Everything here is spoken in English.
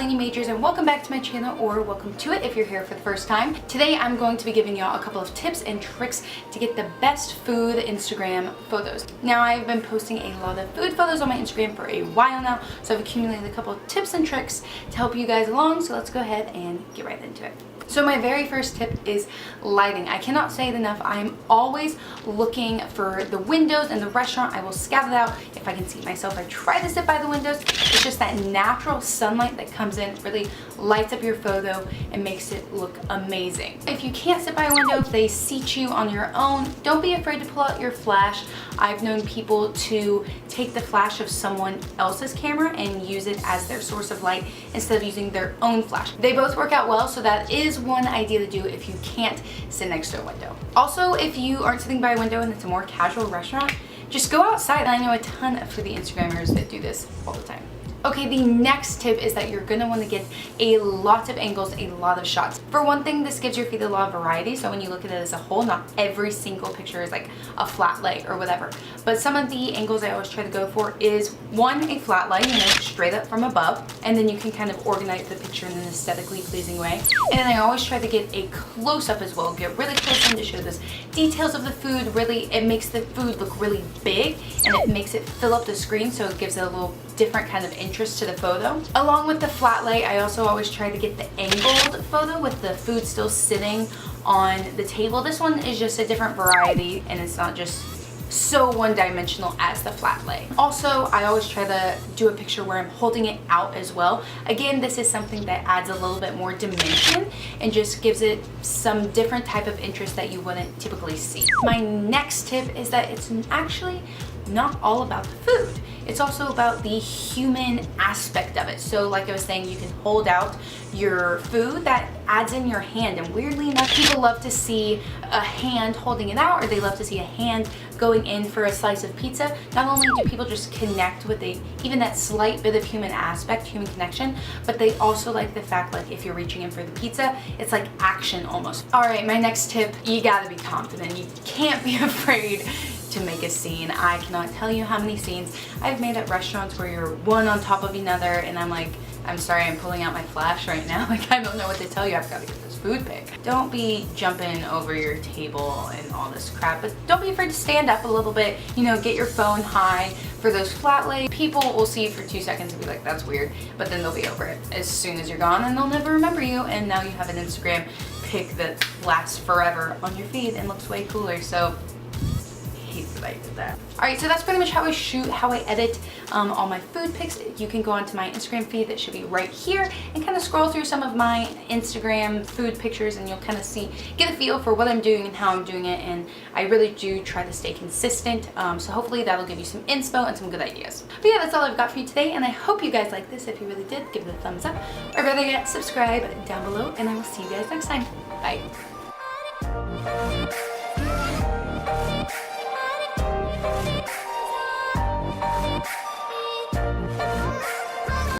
Delaney Majors, and welcome back to my channel, or welcome to it if you're here for the first time. Today I'm going to be giving y'all a couple of tips and tricks to get the best food Instagram photos. Now, I've been posting a lot of food photos on my Instagram for a while now, so I've accumulated a couple of tips and tricks to help you guys along, so let's go ahead and get right into it. So my very first tip is lighting. I cannot say it enough. I'm always looking for the windows in the restaurant. I will scout it out. If I can see myself, I try to sit by the windows. It's just that natural sunlight that comes in, really lights up your photo and makes it look amazing. If you can't sit by a window, if they seat you on your own, don't be afraid to pull out your flash. I've known people to take the flash of someone else's camera and use it as their source of light instead of using their own flash. They both work out well, so that is one idea to do if you can't sit next to a window. Also, if you aren't sitting by a window and it's a more casual restaurant, just go outside. I know a ton of foodie Instagrammers that do this all the time. Okay, the next tip is that you're gonna want to get a lot of angles, a lot of shots. For one thing, this gives your feed a lot of variety, so when you look at it as a whole, not every single picture is like a flat lay or whatever. But some of the angles I always try to go for is one, a flat lay, straight up from above, and then you can kind of organize the picture in an aesthetically pleasing way. And then I always try to get a close-up as well, get really close in to show those details of the food. Really, it makes the food look really big, and it makes it fill up the screen, so it gives it a little different kind of interest to the photo. Along with the flat lay, I also always try to get the angled photo with the food still sitting on the table. This one is just a different variety, and it's not just so one-dimensional as the flat lay. Also, I always try to do a picture where I'm holding it out as well. Again, this is something that adds a little bit more dimension and just gives it some different type of interest that you wouldn't typically see. My next tip is that it's actually not all about the food. It's also about the human aspect of it. So like I was saying, you can hold out your food, that adds in your hand, and weirdly enough, people love to see a hand holding it out, or they love to see a hand going in for a slice of pizza. Not only do people just connect with even that slight bit of human aspect, human connection, but they also like the fact, like if you're reaching in for the pizza, it's like action almost. All right, my next tip, you gotta be confident. You can't be afraid to make a scene. I cannot tell you how many scenes I've made at restaurants where you're one on top of another, and I'm like, I'm sorry, I'm pulling out my flash right now. Like, I don't know what to tell you. I've got to get this food pic. Don't be jumping over your table and all this crap, but don't be afraid to stand up a little bit. Get your phone high. For those flat lay, people will see you for 2 seconds and be like, that's weird, but then they'll be over it as soon as you're gone, and they'll never remember you, and now you have an Instagram pic that lasts forever on your feed and looks way cooler. So I did that. Alright, so that's pretty much how I shoot, how I edit all my food pics. You can go onto my Instagram feed that should be right here and kind of scroll through some of my Instagram food pictures, and you'll kind of get a feel for what I'm doing and how I'm doing it, and I really do try to stay consistent, so hopefully that'll give you some inspo and some good ideas. But yeah, that's all I've got for you today, and I hope you guys like this. If you really did, give it a thumbs up, or better yet, subscribe down below, and I will see you guys next time. Bye.